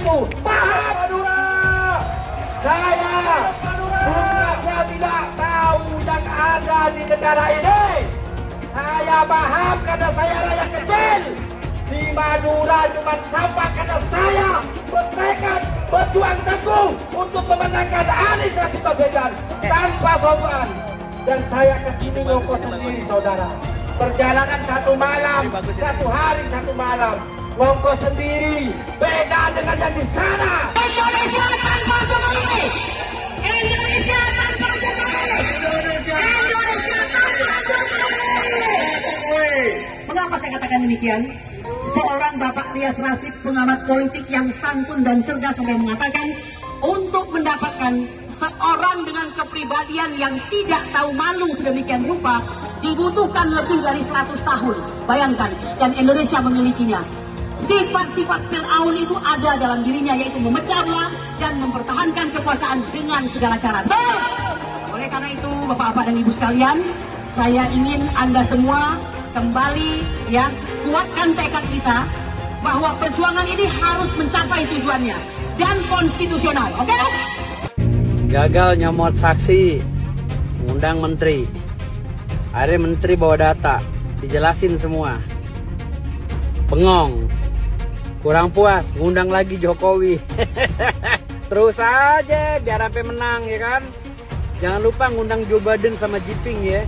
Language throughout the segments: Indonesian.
itu. Paham Madura? Saya bukannya tidak tahu yang ada di negara ini. Saya paham karena saya rakyat kecil. Di Madura cuma sampah karena saya bertekad berjuang teguh untuk memenangkan Anies Rashid Baswedan tanpa sombong. Dan saya kesini ngongkos sendiri, saudara. Perjalanan 1 malam, 1 hari 1 malam, ngongkos sendiri. Beda dengan yang di sana. Indonesia tanpa Jokowi. Indonesia tanpa Jokowi. Indonesia tanpa Jokowi. Mengapa saya katakan demikian? Seorang Bapak Rias Rasyid, pengamat politik yang santun dan cerdas, sampai mengatakan untuk mendapatkan seorang dengan kepribadian yang tidak tahu malu sedemikian rupa dibutuhkan lebih dari 100 tahun. Bayangkan, dan Indonesia memilikinya. Sifat-sifat Fir'aun itu ada dalam dirinya, yaitu memecah belah dan mempertahankan kekuasaan dengan segala cara. Oleh karena itu, Bapak-bapak dan Ibu sekalian, saya ingin Anda semua kembali ya kuatkan tekad kita bahwa perjuangan ini harus mencapai tujuannya dan konstitusional. Oke? Gagal nyomot saksi, ngundang menteri. Akhirnya menteri bawa data, dijelasin semua. Bengong, kurang puas, ngundang lagi Jokowi. Terus aja biar sampai menang ya kan. Jangan lupa ngundang Joe Biden sama Jiping ya,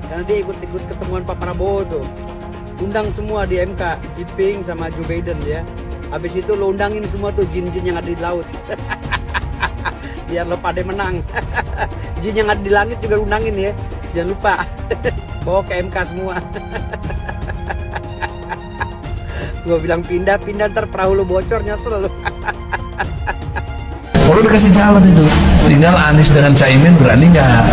karena dia ikut ketemuan Pak Prabowo tuh. Undang semua di MK, Jiping sama Joe Biden ya. Habis itu lo undangin semua tuh jin-jin yang ada di laut. Biar lo pada menang. Jin yang ada di langit juga undangin ya, jangan lupa. Bawa ke MK semua. Gua bilang pindah ntar perahu lo bocor, nyesel lo. Kalau dikasih jalan itu, tinggal Anies dengan Caimin berani nggak?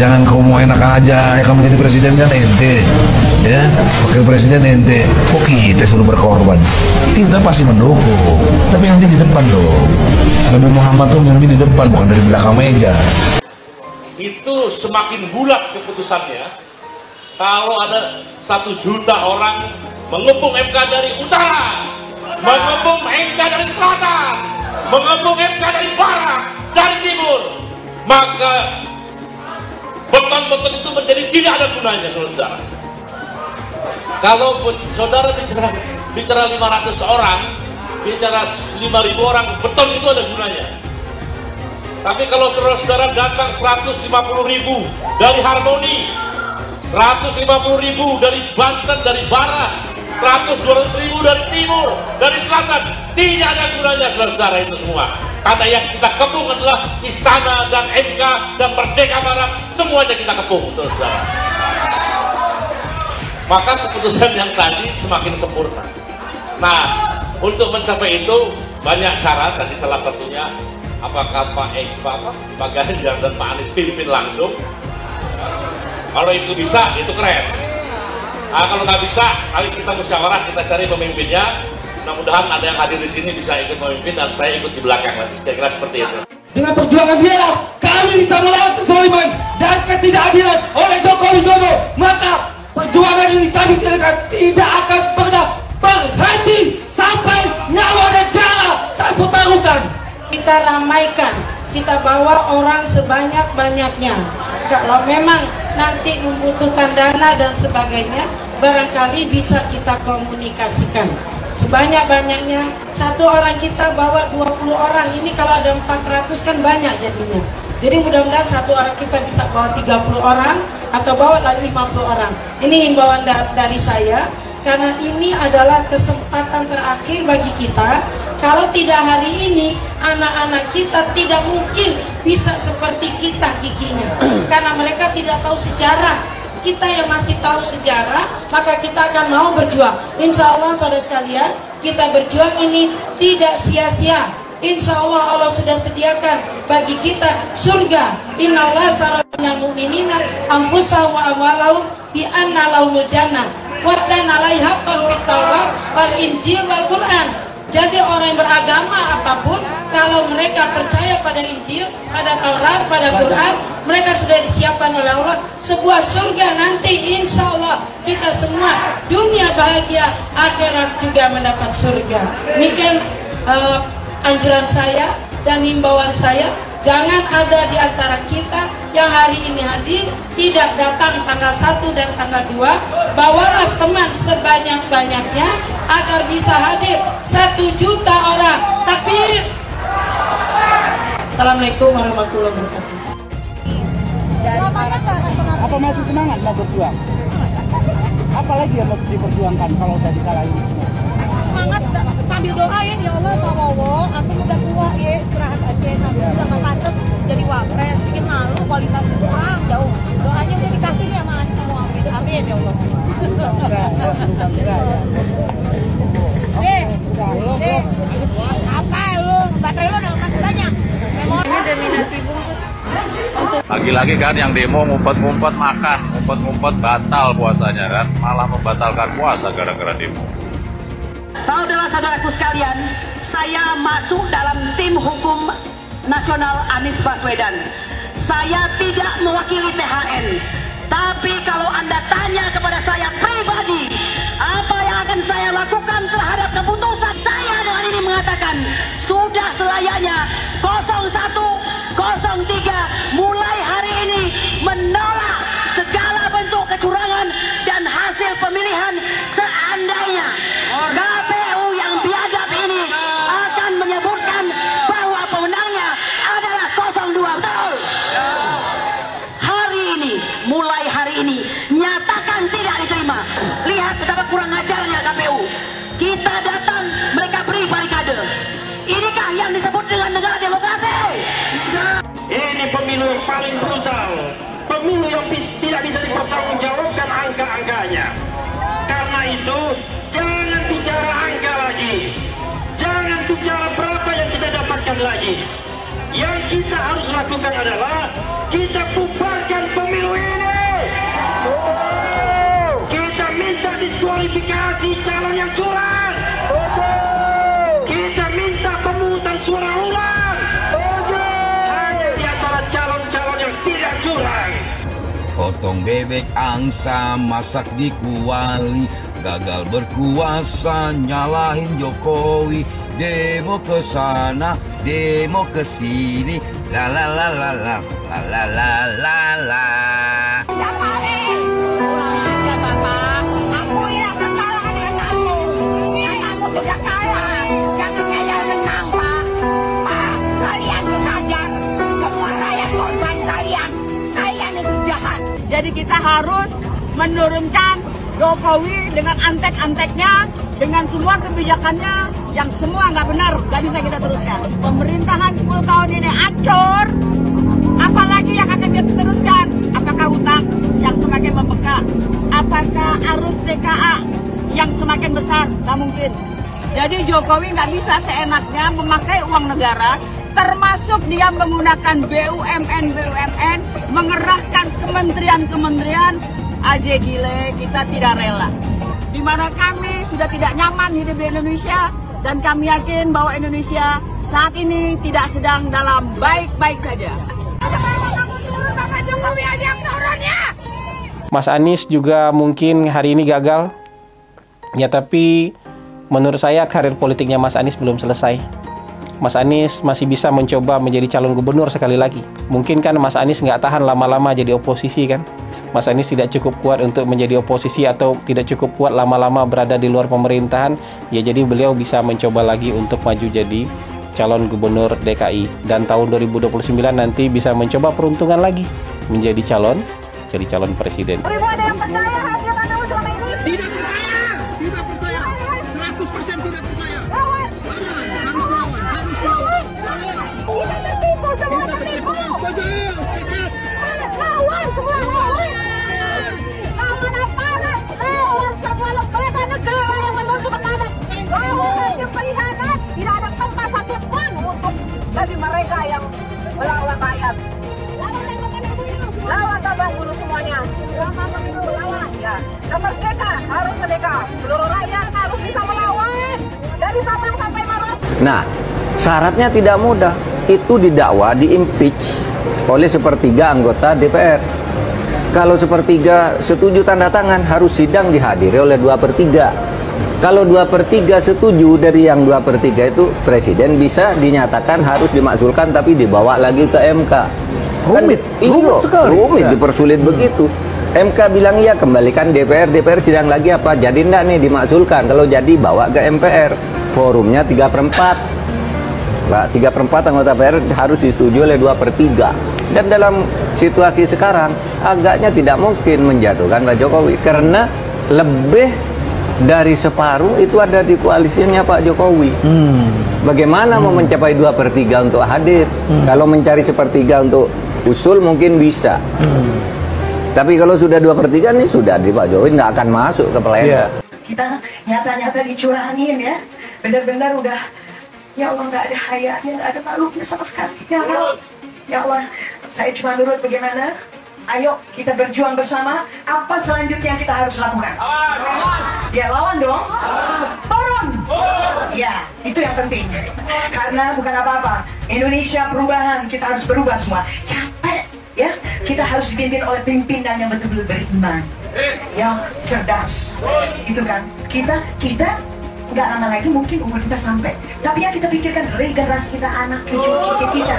Jangan kau mau enak aja, ya kamu jadi presiden kan ente, ya wakil presiden ente. Kok kita suruh berkorban? Kita pasti mendukung, tapi nanti di depan dong. Nabi Muhammad tuh mimpi di depan, bukan dari belakang meja. Itu semakin bulat keputusannya kalau ada 1 juta orang mengepung MK dari utara, mengepung MK dari selatan, mengepung MK dari barat, dari timur, maka beton-beton itu menjadi tidak ada gunanya, saudara. Kalau saudara bicara 500 orang, bicara 5.000 orang, beton itu ada gunanya. Tapi kalau saudara-saudara datang 150.000 dari Harmoni, 150.000 dari Banten, dari barat, 100-200.000 dari timur, dari selatan, tidak ada gunanya saudara-saudara itu semua. Karena yang kita kepung adalah istana dan MK dan Merdeka Barat, semuanya kita kepung saudara-saudara. Maka keputusan yang tadi semakin sempurna. Nah, untuk mencapai itu banyak cara, tadi salah satunya apakah Pak Ganjar dan Pak Anies pimpin langsung. Kalau itu bisa, itu keren. Nah, kalau nggak bisa, kali kita musyawarah, kita cari pemimpinnya. Mudah-mudahan ada yang hadir di sini bisa ikut memimpin dan saya ikut di belakang. Kira-kira seperti itu. Dengan perjuangan dia kami bisa melawan kezaliman dan ketidakadilan oleh Joko Widodo. Maka perjuangan ini kami tidak akan pernah berhenti sampai nyawa dan darah saya pertaruhkan. Kita ramaikan, kita bawa orang sebanyak-banyaknya. Kalau memang nanti membutuhkan dana dan sebagainya, barangkali bisa kita komunikasikan sebanyak-banyaknya. 1 orang kita bawa 20 orang, ini kalau ada 400 kan banyak jadinya. Jadi mudah-mudahan 1 orang kita bisa bawa 30 orang atau bawa lagi 50 orang. Ini himbauan dari saya, karena ini adalah kesempatan terakhir bagi kita. Kalau tidak hari ini, anak-anak kita tidak mungkin bisa seperti kita giginya, karena mereka tidak tahu sejarah. Kita yang masih tahu sejarah, maka kita akan mau berjuang. Insya Allah saudara sekalian, kita berjuang ini tidak sia-sia. Insya Allah Allah sudah sediakan bagi kita surga. Inna Allah astara minal mu'minina anfusahum wa amwalahum bi anna lahumul jannah wa dan alaiha haqqan fit Taurat wal Injil wal Quran. Jadi orang yang beragama apapun, kalau mereka percaya pada Injil, pada Taurat, pada Quran, mereka sudah disiapkan oleh Allah sebuah surga nanti. Insya Allah kita semua dunia bahagia, akhirat juga mendapat surga. Demikian anjuran saya dan himbauan saya, jangan ada di antara kita yang hari ini hadir tidak datang tanggal 1 dan tanggal 2. Bawalah teman sebanyak-banyaknya agar bisa hadir 1 juta orang. Takbir. Assalamualaikum warahmatullahi wabarakatuh. Apa masih semangat mau berjuang? Apa lagi yang mau diperjuangkan kalau udah dikalahin? Semangat sambil doa ya Allah Pak Wowo, aku udah tua ya, istirahat aja sambil udah nggak pantas jadi wapres, bikin malu, kualitas kurang jauh. Doanya udah dikasih nih sama Anies semua, amin ya Allah. Apa lu? Baterai lu udah kasih banyak. Memorinya dominasi bungkus. Lagi-lagi kan yang demo ngumpet-ngumpet makan, ngumpet-ngumpet batal puasanya kan, malah membatalkan puasa gara-gara demo. Saudara-saudaraku sekalian, saya masuk dalam tim hukum nasional Anies Baswedan. Saya tidak mewakili THN, tapi kalau Anda tanya kepada saya pribadi, apa yang akan saya lakukan terhadap keputusan saya dengan ini mengatakan, sudah selayaknya 0103 mulai hari ini menolak segala bentuk kecurangan dan hasil pemilihan seandainya KPU yang biadab ini akan menyebutkan bahwa pemenangnya adalah 02. Betul? Hari ini, mulai hari ini, nyatakan tidak diterima. Lihat betapa kurang ajarnya KPU. Kita datang, mereka beri barikade. Inikah yang disebut dengan negara demokrasi? Ini pemilu yang paling brutal, pemilu yang tidak bisa dipertanggungjawabkan angka-angkanya. Karena itu, jangan bicara angka lagi, jangan bicara berapa yang kita dapatkan lagi. Yang kita harus lakukan adalah kita bubarkan pemilu ini. Kita minta diskualifikasi calon yang curang. Kita minta pemungutan suara ulang. Hanya di antara calon-calon yang tidak curang. Potong bebek angsa, masak di kuali, gagal berkuasa, nyalahin Jokowi, demo ke sana, demo ke sini, la la la la la la la la la la. Pulang aja Bapak, aku yang kalah dengan kamu. Yang aku sudah kalah, jangan ngeyel menang Pak. Pak, kalian sadar, semua rakyat korban kalian itu jahat. Jadi kita harus menurunkan Jokowi dengan antek-anteknya, dengan semua kebijakannya yang semua nggak benar, nggak bisa kita teruskan. Pemerintahan 10 tahun ini hancur, apalagi yang akan kita teruskan? Apakah utang yang semakin membengkak? Apakah arus TKA yang semakin besar? Nggak mungkin. Jadi Jokowi nggak bisa seenaknya memakai uang negara, termasuk dia menggunakan BUMN, mengerahkan kementerian-kementerian. Aja gile, kita tidak rela. Di mana kami sudah tidak nyaman hidup di Indonesia, dan kami yakin bahwa Indonesia saat ini tidak sedang dalam baik-baik saja. Mas Anies juga mungkin hari ini gagal, ya tapi menurut saya karir politiknya Mas Anies belum selesai. Mas Anies masih bisa mencoba menjadi calon gubernur sekali lagi. Mungkin kan Mas Anies nggak tahan lama-lama jadi oposisi kan. Mas Anies tidak cukup kuat untuk menjadi oposisi atau tidak cukup kuat lama-lama berada di luar pemerintahan. Ya jadi beliau bisa mencoba lagi untuk maju jadi calon gubernur DKI. Dan tahun 2029 nanti bisa mencoba peruntungan lagi menjadi calon presiden. Ibu ada yang percaya hasil analis selama ini? Tidak percaya, 100% tidak percaya. Lawan. Harus lawan. Kita tertipu, semua tertipu. Setuju, sepakat. Lawan, semua lawan. Lawan aparat, lawan semua lembaga negara yang menuntut aparat. Lawan yang pengkhianat, tidak ada tempat satupun untuk bagi mereka yang melawan rakyat. Lawan tabah dulu semuanya. Drama pemilu lawan ya. Dan merdeka harus merdeka. Seluruh rakyat harus bisa melawan dari Sabang sampai Merauke. Nah, syaratnya tidak mudah. Itu didakwa, diimpeach oleh sepertiga anggota DPR. Kalau sepertiga setuju tanda tangan, harus sidang dihadiri oleh 2/3. Kalau 2/3 setuju dari yang 2/3 itu, presiden bisa dinyatakan harus dimakzulkan tapi dibawa lagi ke MK. Rumit, rumit sekali. Rumit, Ya. dipersulit begitu. MK bilang iya, kembalikan DPR sidang lagi apa? Jadi enggak nih dimakzulkan. Kalau jadi bawa ke MPR. Forumnya 3/4. 3/4 anggota DPR harus disetujui oleh 2/3. Dan dalam situasi sekarang agaknya tidak mungkin menjatuhkan Pak Jokowi karena lebih dari separuh itu ada di koalisinya Pak Jokowi. Bagaimana mau mencapai 2/3 untuk hadir? Kalau mencari 1/3 untuk usul mungkin bisa. Tapi kalau sudah 2/3 nih sudah di Pak Jokowi nggak akan masuk ke pleno. Kita nyata-nyata dicurangin ya, benar-benar udah, ya Allah nggak ada hayanya, nggak ada malunya sama sekali. Ya Allah, saya cuma nurut bagaimana? Ayo kita berjuang bersama. Apa selanjutnya yang kita harus lakukan? Ya lawan dong. Turun. Ya itu yang penting. Karena bukan apa-apa. Indonesia perubahan, kita harus berubah semua. Capek ya. Kita harus dipimpin oleh pimpinan yang betul-betul beriman, yang cerdas. Itu kan. Kita nggak lama lagi mungkin umur kita sampai. Tapi yang kita pikirkan regenerasi kita, anak cucu kita.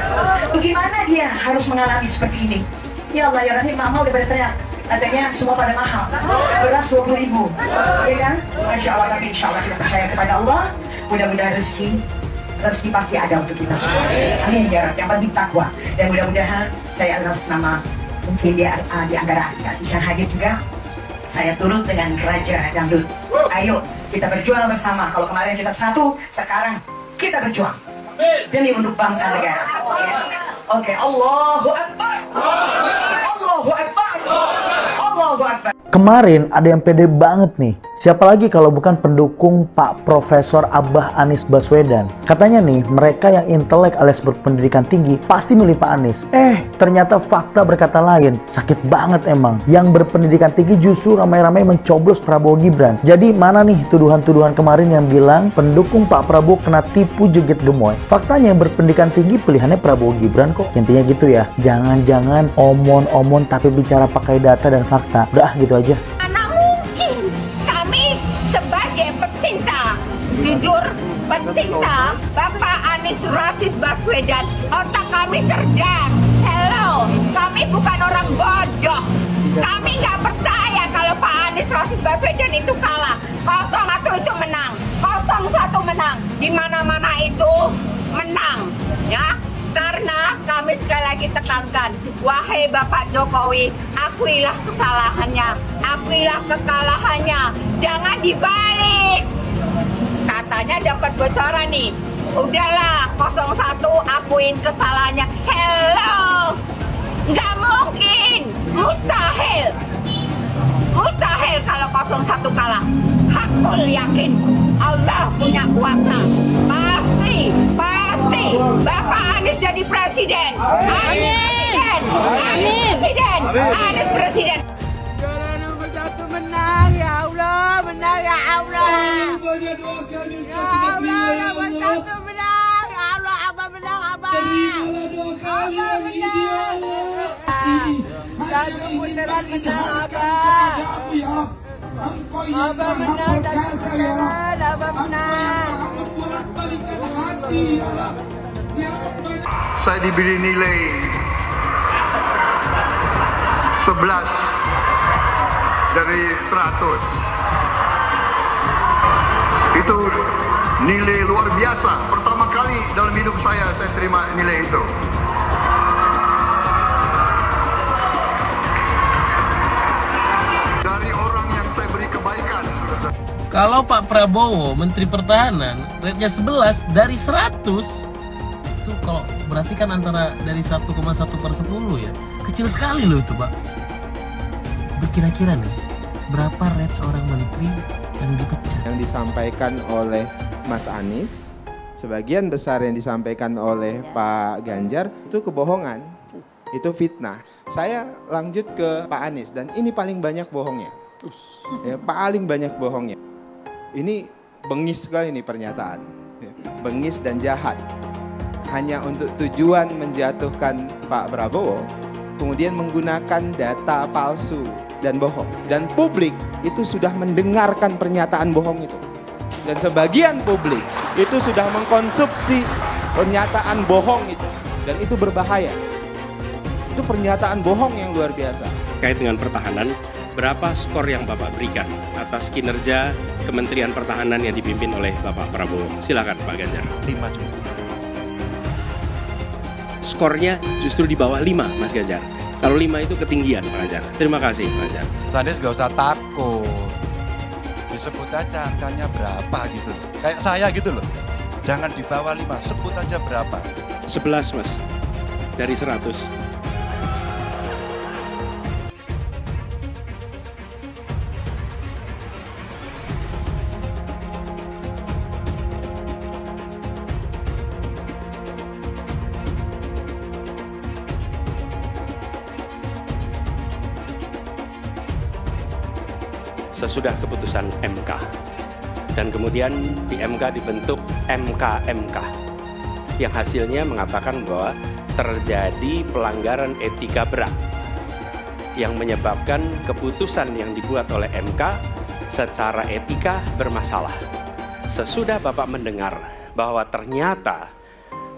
Bagaimana dia harus mengalami seperti ini? Ya Allah ya Rahim, mama udah pada teriak. Katanya semua pada mahal. Beras 20.000, ya kan? Masya Allah, tapi insya Allah kita percaya kepada Allah. Mudah-mudahan rezeki pasti ada untuk kita semua. Amin ya Rabb. Yang penting takwa. Dan mudah-mudahan saya atas nama mungkin di antara yang hadir juga, saya turut dengan Raja Dangdut. Ayo kita berjuang bersama. Kalau kemarin kita satu, sekarang kita berjuang demi untuk bangsa negara. Ya. Oke, Allahu Akbar. Allahu Akbar. Allahu Akbar. Kemarin ada yang pede banget nih. Siapa lagi kalau bukan pendukung Pak Profesor Abah Anies Baswedan. Katanya nih, mereka yang intelek alias berpendidikan tinggi pasti milih Pak Anies. Ternyata fakta berkata lain. Sakit banget emang. Yang berpendidikan tinggi justru ramai-ramai mencoblos Prabowo Gibran. Jadi mana nih tuduhan-tuduhan kemarin yang bilang pendukung Pak Prabowo kena tipu jeget gemoy. Faktanya yang berpendidikan tinggi pilihannya Prabowo Gibran kok. Intinya gitu ya. Jangan-jangan omon-omon tapi bicara pakai data dan fakta. Udah gitu aja. Jujur, pecinta Bapak Anies Rashid Baswedan, otak kami cerdas. Hello, kami bukan orang bodoh. Kami nggak percaya kalau Pak Anies Rashid Baswedan itu kalah. 01 itu menang, 01 menang. Di mana-mana itu menang, ya. Karena kami sekali lagi tekankan, wahai Bapak Jokowi, akuilah kesalahannya, akuilah kekalahannya, jangan dibalik. Katanya dapat bocoran nih. Udahlah, 01 akuin kesalahannya. Hello, nggak mungkin, mustahil. Mustahil kalau 01 kalah. Hakul yakin Allah punya kuasa. Pasti Bapak Anies jadi presiden. Amin. Amin. Presiden. Anies presiden. Nomor 1 menang, ya Allah, menang ya Allah. Ya Allah, nomor 1 menang, ya Allah, Abah menang, Abah. Abah menang. Satu putaran menang, Abah. Abah menang, satu putaran, Abah menang. Saya diberi nilai 11 dari 100. Itu nilai luar biasa. Pertama kali dalam hidup saya terima nilai itu. Dari orang yang saya beri kebaikan. Kalau Pak Prabowo Menteri Pertahanan rate-nya 11 dari 100, itu kalau berarti kan antara dari 1,1/10 ya. Kecil sekali loh itu, Pak. Kira-kira nih, berapa rate seorang menteri yang dipecat? Yang disampaikan oleh Mas Anies, sebagian besar yang disampaikan oleh Pak Ganjar itu kebohongan, itu fitnah. Saya lanjut ke Pak Anies dan ini paling banyak bohongnya, ya, paling banyak bohongnya. Ini bengis sekali nih pernyataan, ya, bengis dan jahat. Hanya untuk tujuan menjatuhkan Pak Prabowo, kemudian menggunakan data palsu dan bohong. Dan publik itu sudah mendengarkan pernyataan bohong itu. Dan sebagian publik itu sudah mengkonsumsi pernyataan bohong itu. Dan itu berbahaya. Itu pernyataan bohong yang luar biasa. Terkait dengan pertahanan, berapa skor yang Bapak berikan atas kinerja Kementerian Pertahanan yang dipimpin oleh Bapak Prabowo? Silakan Pak Ganjar. 5 cukup. Skornya justru di bawah 5, Mas Ganjar. Kalau 5 itu ketinggian, Pak Ganjar. Terima kasih, Pak Ganjar. Anies gak usah takut. Disebut aja angkanya berapa gitu. Kayak saya gitu loh. Jangan di bawah 5, sebut aja berapa. 11, Mas. Dari 100. Sesudah keputusan MK dan kemudian di MK dibentuk MK-MK yang hasilnya mengatakan bahwa terjadi pelanggaran etika berat yang menyebabkan keputusan yang dibuat oleh MK secara etika bermasalah. Sesudah Bapak mendengar bahwa ternyata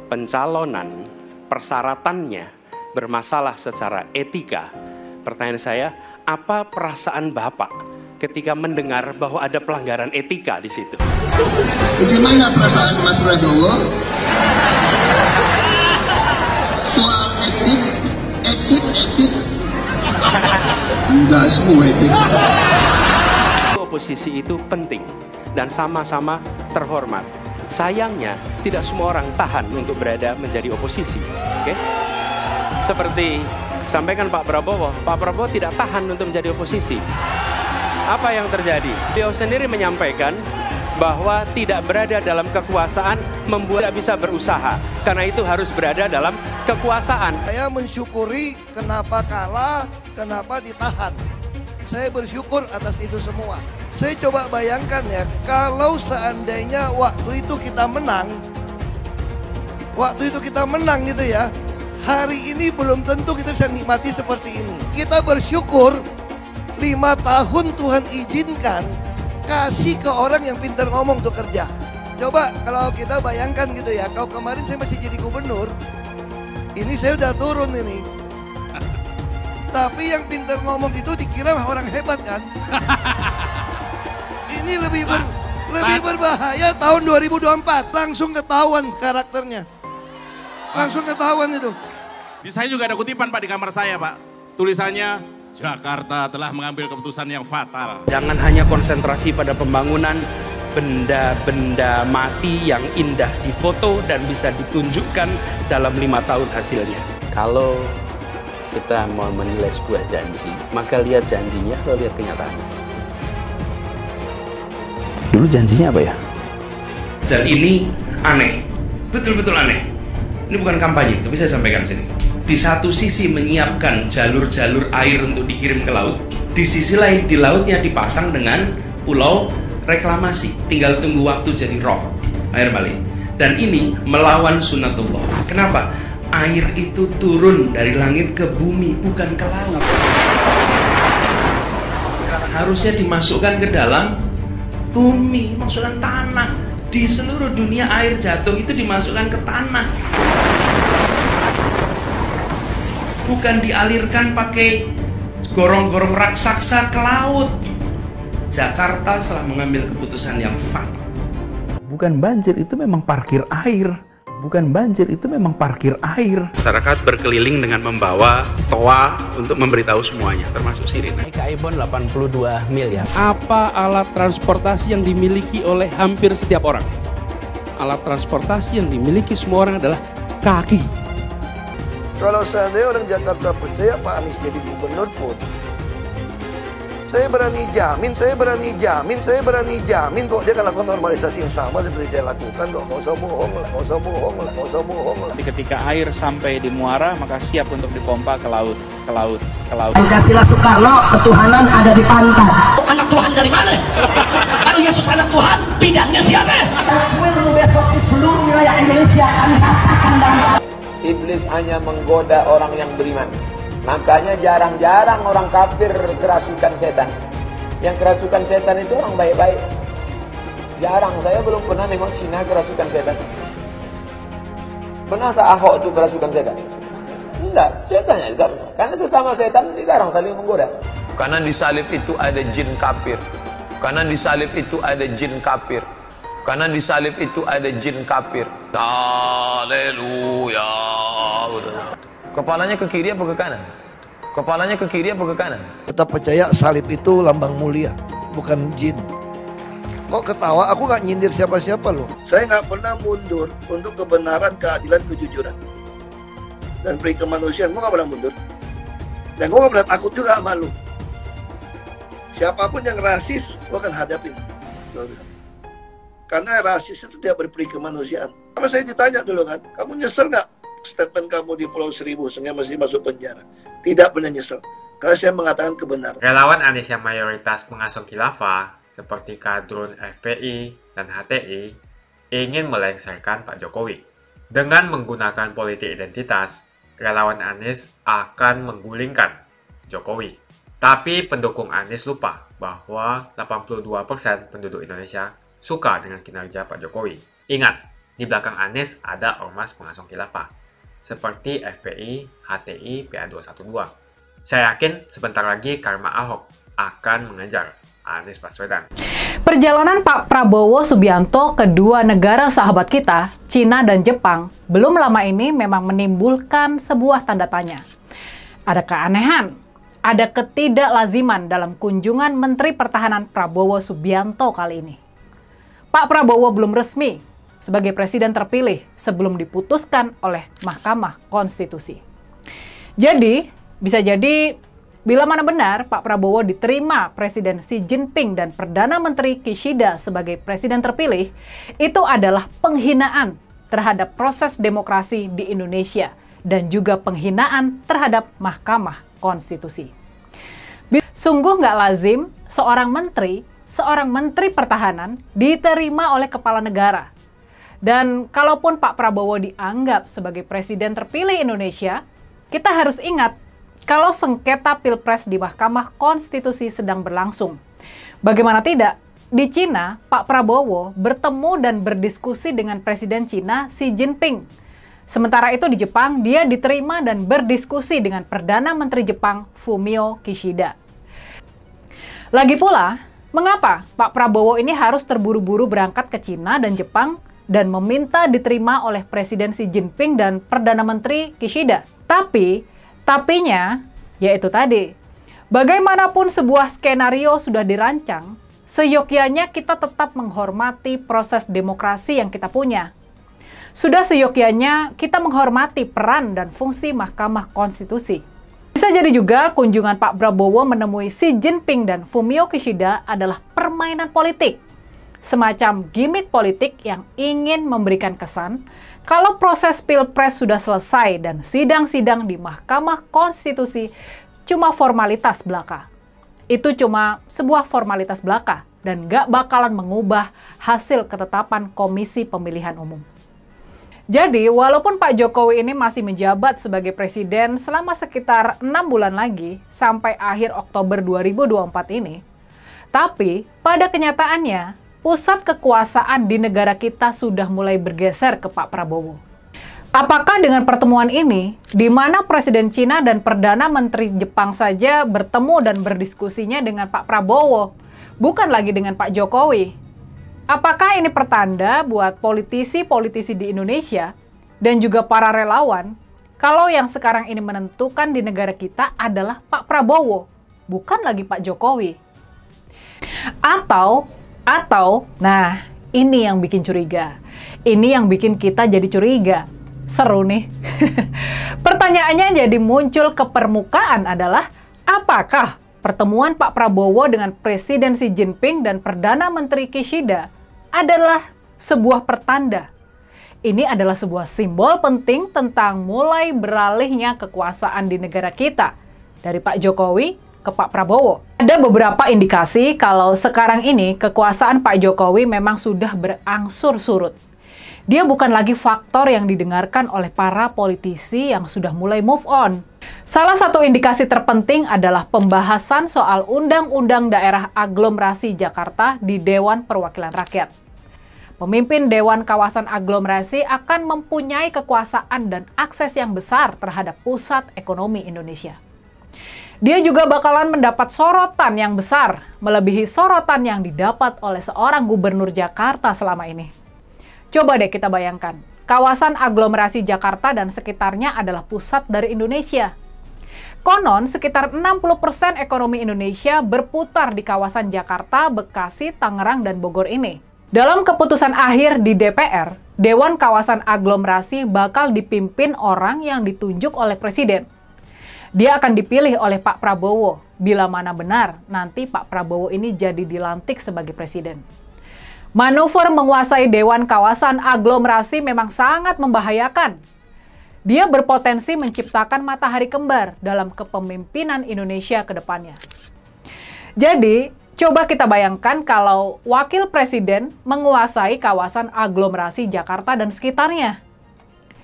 pencalonan persyaratannya bermasalah secara etika, pertanyaan saya, apa perasaan Bapak ketika mendengar bahwa ada pelanggaran etika di situ? Bagaimana perasaan Mas Prabowo soal etik? Enggak semua etik. Oposisi itu penting dan sama-sama terhormat. Sayangnya tidak semua orang tahan untuk berada menjadi oposisi. Oke? Seperti sampaikan Pak Prabowo tidak tahan untuk menjadi oposisi. Apa yang terjadi? Beliau sendiri menyampaikan bahwa tidak berada dalam kekuasaan membuat tidak bisa berusaha. Karena itu harus berada dalam kekuasaan. Saya mensyukuri kenapa kalah, kenapa ditahan. Saya bersyukur atas itu semua. Saya coba bayangkan ya, kalau seandainya waktu itu kita menang gitu ya, hari ini belum tentu kita bisa nikmati seperti ini. Kita bersyukur 5 tahun Tuhan izinkan kasih ke orang yang pintar ngomong untuk kerja. Coba kalau kita bayangkan gitu ya, kalau kemarin saya masih jadi gubernur, ini saya udah turun ini. Tapi yang pintar ngomong itu dikira orang hebat kan? Ini lebih berbahaya tahun 2024. Langsung ketahuan karakternya. Langsung ketahuan itu. Di saya juga ada kutipan Pak di kamar saya Pak. Tulisannya, Jakarta telah mengambil keputusan yang fatal. Jangan hanya konsentrasi pada pembangunan benda-benda mati yang indah difoto dan bisa ditunjukkan dalam 5 tahun hasilnya. Kalau kita mau menilai sebuah janji, maka lihat janjinya atau lihat kenyataannya. Dulu janjinya apa ya? Dan ini aneh, betul-betul aneh. Ini bukan kampanye, tapi saya sampaikan sini. Di satu sisi menyiapkan jalur-jalur air untuk dikirim ke laut, di sisi lain di lautnya dipasang dengan pulau reklamasi, tinggal tunggu waktu jadi rob, air balik. Dan ini melawan sunatullah. Kenapa? Air itu turun dari langit ke bumi, bukan ke laut. Harusnya dimasukkan ke dalam bumi, masukkan tanah. Di seluruh dunia air jatuh itu dimasukkan ke tanah. Bukan dialirkan pakai gorong-gorong raksasa ke laut. Jakarta telah mengambil keputusan yang fatal. Bukan banjir, itu memang parkir air. Bukan banjir, itu memang parkir air. Masyarakat berkeliling dengan membawa toa untuk memberitahu semuanya, termasuk sirine. Ibon 82 miliar. Apa alat transportasi yang dimiliki oleh hampir setiap orang? Alat transportasi yang dimiliki semua orang adalah kaki. Kalau seandainya orang Jakarta percaya Pak Anies jadi gubernur pun, saya berani jamin kok dia akan lakukan normalisasi yang sama seperti saya lakukan kok. Gak usah bohong lah. Ketika air sampai di muara, maka siap untuk dipompa ke laut. Pancasila Soekarno, ketuhanan ada di pantai. Anak Tuhan dari mana? Kalau Yesus anak Tuhan, bidangnya siapa? Besok di seluruh wilayah Indonesia kami katakan dan Iblis hanya menggoda orang yang beriman. Makanya jarang-jarang orang kafir kerasukan setan. Yang kerasukan setan itu orang baik-baik. Jarang, saya belum pernah nengok Cina kerasukan setan. Pernah tak Ahok itu kerasukan setan? Enggak, setannya juga. Karena sesama setan dilarang saling menggoda. Karena di salib itu ada jin kafir. Karena di salib itu ada jin kafir. Karena di salib itu ada jin kafir. Haleluya. Kepalanya ke kiri apa ke kanan? Kepalanya ke kiri apa ke kanan? Kita percaya salib itu lambang mulia, bukan jin. Kok ketawa? Aku nggak nyindir siapa-siapa loh. Saya nggak pernah mundur untuk kebenaran, keadilan, kejujuran. Dan peri kemanusiaan, gue nggak pernah mundur. Dan gue nggak pernah takut juga sama lu. Siapapun yang rasis, gue akan hadapin. Karena rasis itu tidak berperi kemanusiaan. Sama saya ditanya dulu kan, kamu nyesel nggak statement kamu di Pulau Seribu sehingga masih masuk penjara? Tidak pernah nyesel. Karena saya mengatakan kebenaran. Relawan Anies yang mayoritas pengasuh khilafah, seperti kadrun FPI dan HTI, ingin melengsarkan Pak Jokowi. Dengan menggunakan politik identitas, relawan Anies akan menggulingkan Jokowi. Tapi pendukung Anies lupa bahwa 82% penduduk Indonesia suka dengan kinerja Pak Jokowi. Ingat, di belakang Anies ada ormas pengasuh khilafah, seperti FPI, HTI, PA212. Saya yakin sebentar lagi karma Ahok akan mengejar Anies Baswedan. Perjalanan Pak Prabowo Subianto ke dua negara sahabat kita, Cina dan Jepang, belum lama ini memang menimbulkan sebuah tanda tanya. Ada keanehan, ada ketidaklaziman dalam kunjungan Menteri Pertahanan Prabowo Subianto kali ini. Pak Prabowo belum resmi sebagai presiden terpilih sebelum diputuskan oleh Mahkamah Konstitusi. Jadi, bisa jadi bila mana benar Pak Prabowo diterima Presiden Xi Jinping dan Perdana Menteri Kishida sebagai presiden terpilih, itu adalah penghinaan terhadap proses demokrasi di Indonesia dan juga penghinaan terhadap Mahkamah Konstitusi. Sungguh nggak lazim seorang menteri pertahanan diterima oleh kepala negara. Dan kalaupun Pak Prabowo dianggap sebagai presiden terpilih Indonesia, kita harus ingat kalau sengketa Pilpres di Mahkamah Konstitusi sedang berlangsung. Bagaimana tidak, di Cina, Pak Prabowo bertemu dan berdiskusi dengan Presiden Cina Xi Jinping. Sementara itu di Jepang, dia diterima dan berdiskusi dengan Perdana Menteri Jepang Fumio Kishida. Lagi pula, mengapa Pak Prabowo ini harus terburu-buru berangkat ke Cina dan Jepang dan meminta diterima oleh Presiden Xi Jinping dan Perdana Menteri Kishida? Tapinya, yaitu tadi, bagaimanapun sebuah skenario sudah dirancang, seyogyanya kita tetap menghormati proses demokrasi yang kita punya. Sudah seyogyanya kita menghormati peran dan fungsi Mahkamah Konstitusi. Bisa jadi juga kunjungan Pak Prabowo menemui Xi Jinping dan Fumio Kishida adalah permainan politik. Semacam gimmick politik yang ingin memberikan kesan kalau proses Pilpres sudah selesai dan sidang-sidang di Mahkamah Konstitusi cuma formalitas belaka. Itu cuma sebuah formalitas belaka dan gak bakalan mengubah hasil ketetapan Komisi Pemilihan Umum. Jadi, walaupun Pak Jokowi ini masih menjabat sebagai presiden selama sekitar 6 bulan lagi sampai akhir Oktober 2024 ini, tapi pada kenyataannya, pusat kekuasaan di negara kita sudah mulai bergeser ke Pak Prabowo. Apakah dengan pertemuan ini, di mana Presiden Cina dan Perdana Menteri Jepang saja bertemu dan berdiskusinya dengan Pak Prabowo, bukan lagi dengan Pak Jokowi? Apakah ini pertanda buat politisi-politisi di Indonesia dan juga para relawan, kalau yang sekarang ini menentukan di negara kita adalah Pak Prabowo, bukan lagi Pak Jokowi? Atau, nah ini yang bikin curiga. Ini yang bikin kita jadi curiga. Seru nih. Pertanyaannya jadi muncul ke permukaan adalah, apakah pertemuan Pak Prabowo dengan Presiden Xi Jinping dan Perdana Menteri Kishida adalah sebuah pertanda? Ini adalah sebuah simbol penting tentang mulai beralihnya kekuasaan di negara kita dari Pak Jokowi ke Pak Prabowo. Ada beberapa indikasi kalau sekarang ini kekuasaan Pak Jokowi memang sudah berangsur surut. Dia bukan lagi faktor yang didengarkan oleh para politisi yang sudah mulai move on. Salah satu indikasi terpenting adalah pembahasan soal Undang-Undang Daerah Aglomerasi Jakarta di Dewan Perwakilan Rakyat. Pemimpin Dewan Kawasan Aglomerasi akan mempunyai kekuasaan dan akses yang besar terhadap pusat ekonomi Indonesia. Dia juga bakalan mendapat sorotan yang besar, melebihi sorotan yang didapat oleh seorang gubernur Jakarta selama ini. Coba deh kita bayangkan, kawasan aglomerasi Jakarta dan sekitarnya adalah pusat dari Indonesia. Konon, sekitar 60% ekonomi Indonesia berputar di kawasan Jakarta, Bekasi, Tangerang, dan Bogor ini. Dalam keputusan akhir di DPR, Dewan Kawasan Aglomerasi bakal dipimpin orang yang ditunjuk oleh Presiden. Dia akan dipilih oleh Pak Prabowo, bila mana benar nanti Pak Prabowo ini jadi dilantik sebagai Presiden. Manuver menguasai Dewan Kawasan Aglomerasi memang sangat membahayakan. Dia berpotensi menciptakan matahari kembar dalam kepemimpinan Indonesia ke depannya. Jadi, coba kita bayangkan kalau Wakil Presiden menguasai kawasan aglomerasi Jakarta dan sekitarnya.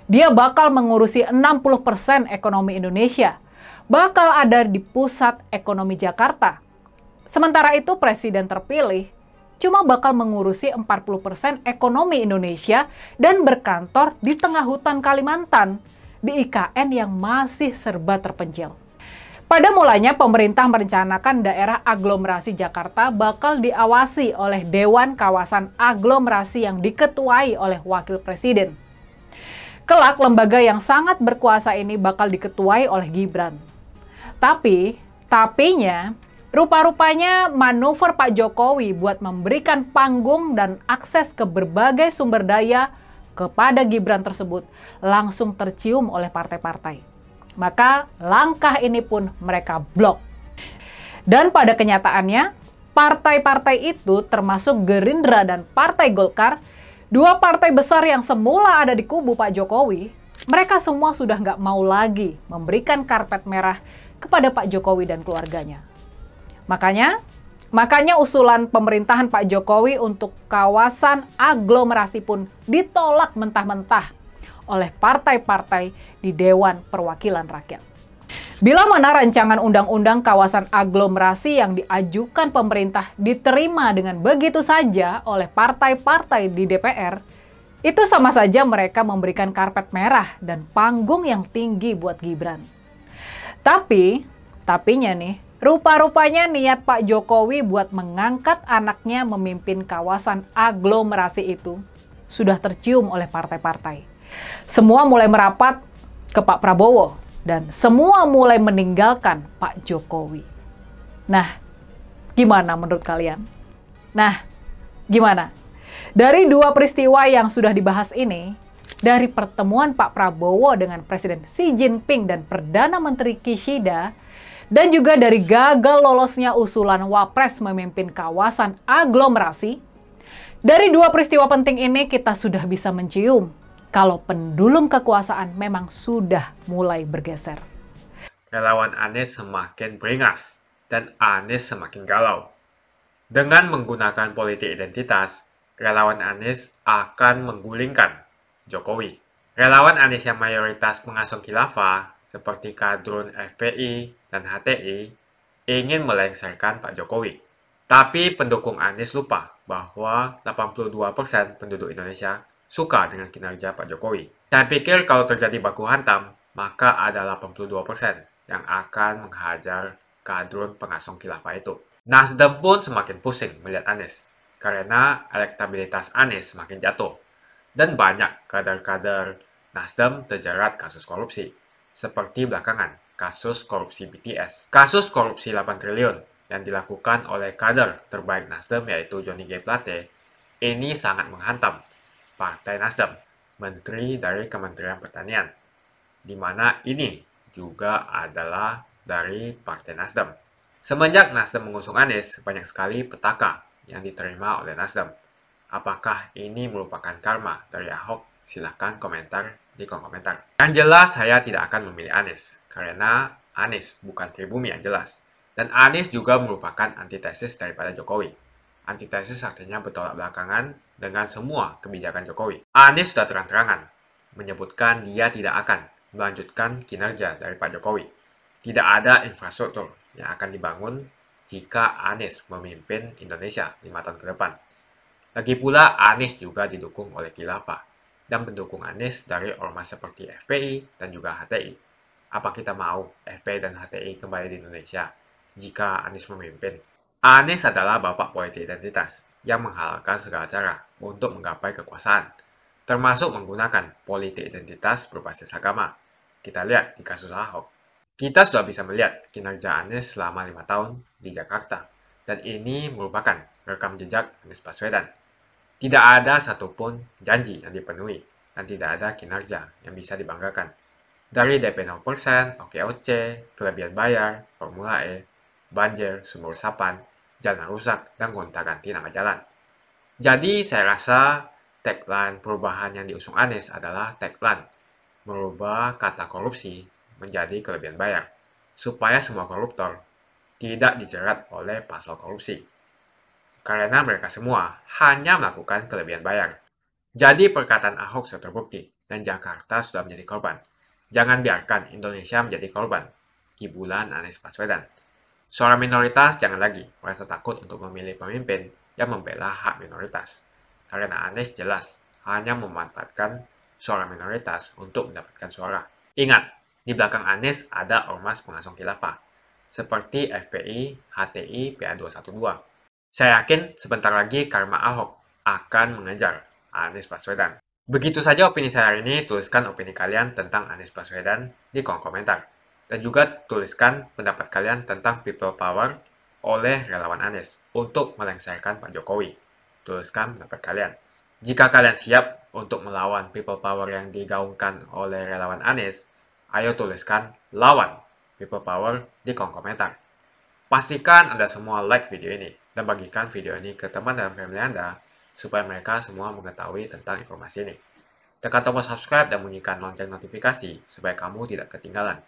Dia bakal mengurusi 60% ekonomi Indonesia, bakal ada di pusat ekonomi Jakarta. Sementara itu Presiden terpilih cuma bakal mengurusi 40% ekonomi Indonesia dan berkantor di tengah hutan Kalimantan, di IKN yang masih serba terpencil. Pada mulanya, pemerintah merencanakan daerah aglomerasi Jakarta bakal diawasi oleh Dewan Kawasan Aglomerasi yang diketuai oleh Wakil Presiden. Kelak, lembaga yang sangat berkuasa ini bakal diketuai oleh Gibran. Tapinya, rupa-rupanya manuver Pak Jokowi buat memberikan panggung dan akses ke berbagai sumber daya kepada Gibran tersebut langsung tercium oleh partai-partai. Maka langkah ini pun mereka blok. Dan pada kenyataannya, partai-partai itu termasuk Gerindra dan Partai Golkar, dua partai besar yang semula ada di kubu Pak Jokowi, mereka semua sudah nggak mau lagi memberikan karpet merah kepada Pak Jokowi dan keluarganya. Makanya usulan pemerintahan Pak Jokowi untuk kawasan aglomerasi pun ditolak mentah-mentah oleh partai-partai di Dewan Perwakilan Rakyat. Bila mana rancangan undang-undang kawasan aglomerasi yang diajukan pemerintah diterima dengan begitu saja oleh partai-partai di DPR, itu sama saja mereka memberikan karpet merah dan panggung yang tinggi buat Gibran. Tapinya nih, rupa-rupanya niat Pak Jokowi buat mengangkat anaknya memimpin kawasan aglomerasi itu sudah tercium oleh partai-partai. Semua mulai merapat ke Pak Prabowo dan semua mulai meninggalkan Pak Jokowi. Nah, gimana menurut kalian? Dari dua peristiwa yang sudah dibahas ini, dari pertemuan Pak Prabowo dengan Presiden Xi Jinping dan Perdana Menteri Kishida, dan juga dari gagal lolosnya usulan Wapres memimpin kawasan aglomerasi, dari dua peristiwa penting ini kita sudah bisa mencium kalau pendulum kekuasaan memang sudah mulai bergeser. Relawan Anies semakin beringas dan Anies semakin galau. Dengan menggunakan politik identitas, relawan Anies akan menggulingkan Jokowi. Relawan Anies yang mayoritas pengasuh khilafah seperti kadrun FPI dan HTI ingin melengsarkan Pak Jokowi. Tapi pendukung Anies lupa bahwa 82% penduduk Indonesia suka dengan kinerja Pak Jokowi. Saya pikir kalau terjadi baku hantam, maka ada 82% yang akan menghajar kadrun pengasuh khilafah itu. Nasdem pun semakin pusing melihat Anies, karena elektabilitas Anies semakin jatuh. Dan banyak kader-kader Nasdem terjerat kasus korupsi, seperti belakangan kasus korupsi BTS. Kasus korupsi 8 triliun yang dilakukan oleh kader terbaik Nasdem yaitu Johnny G. Plate, ini sangat menghantam Partai Nasdem, Menteri dari Kementerian Pertanian, di mana ini juga adalah dari Partai Nasdem. Semenjak Nasdem mengusung Anies, banyak sekali petaka yang diterima oleh Nasdem. Apakah ini merupakan karma dari Ahok? Silahkan komentar di kolom komentar. Yang jelas saya tidak akan memilih Anies, karena Anies bukan pribumi yang jelas. Dan Anies juga merupakan antitesis daripada Jokowi. Antitesis artinya bertolak belakangan dengan semua kebijakan Jokowi. Anies sudah terang-terangan menyebutkan dia tidak akan melanjutkan kinerja dari Pak Jokowi. Tidak ada infrastruktur yang akan dibangun jika Anies memimpin Indonesia 5 tahun ke depan. Lagi pula Anies juga didukung oleh khilafah dan pendukung Anies dari ormas seperti FPI dan juga HTI. Apa kita mau FPI dan HTI kembali di Indonesia jika Anies memimpin? Anies adalah bapak politik identitas yang menghalalkan segala cara untuk menggapai kekuasaan, termasuk menggunakan politik identitas berbasis agama. Kita lihat di kasus Ahok. Kita sudah bisa melihat kinerja Anies selama 5 tahun di Jakarta, dan ini merupakan rekam jejak Anies Baswedan. Tidak ada satupun janji yang dipenuhi, dan tidak ada kinerja yang bisa dibanggakan. Dari DP 0%, OKOC, kelebihan bayar, Formula E, banjir, sumur resapan, jalan rusak, dan gonta-ganti nama jalan. Jadi saya rasa tagline perubahan yang diusung Anies adalah tagline merubah kata korupsi menjadi kelebihan bayar, supaya semua koruptor tidak dijerat oleh pasal korupsi. Karena mereka semua hanya melakukan kelebihan bayar. Jadi perkataan Ahok sudah terbukti, dan Jakarta sudah menjadi korban. Jangan biarkan Indonesia menjadi korban kibulan Anies Baswedan. Suara minoritas jangan lagi merasa takut untuk memilih pemimpin yang membela hak minoritas. Karena Anies jelas hanya memanfaatkan suara minoritas untuk mendapatkan suara. Ingat, di belakang Anies ada ormas pengasong khilafah, seperti FPI, HTI, PA212. Saya yakin sebentar lagi karma Ahok akan mengejar Anies Baswedan. Begitu saja opini saya hari ini. Tuliskan opini kalian tentang Anies Baswedan di kolom komentar. Dan juga tuliskan pendapat kalian tentang people power oleh relawan Anies untuk melengsarkan Pak Jokowi. Tuliskan pendapat kalian. Jika kalian siap untuk melawan people power yang digaungkan oleh relawan Anies, ayo tuliskan lawan people power di kolom komentar. Pastikan Anda semua like video ini dan bagikan video ini ke teman dan family Anda supaya mereka semua mengetahui tentang informasi ini. Tekan tombol subscribe dan bunyikan lonceng notifikasi supaya kamu tidak ketinggalan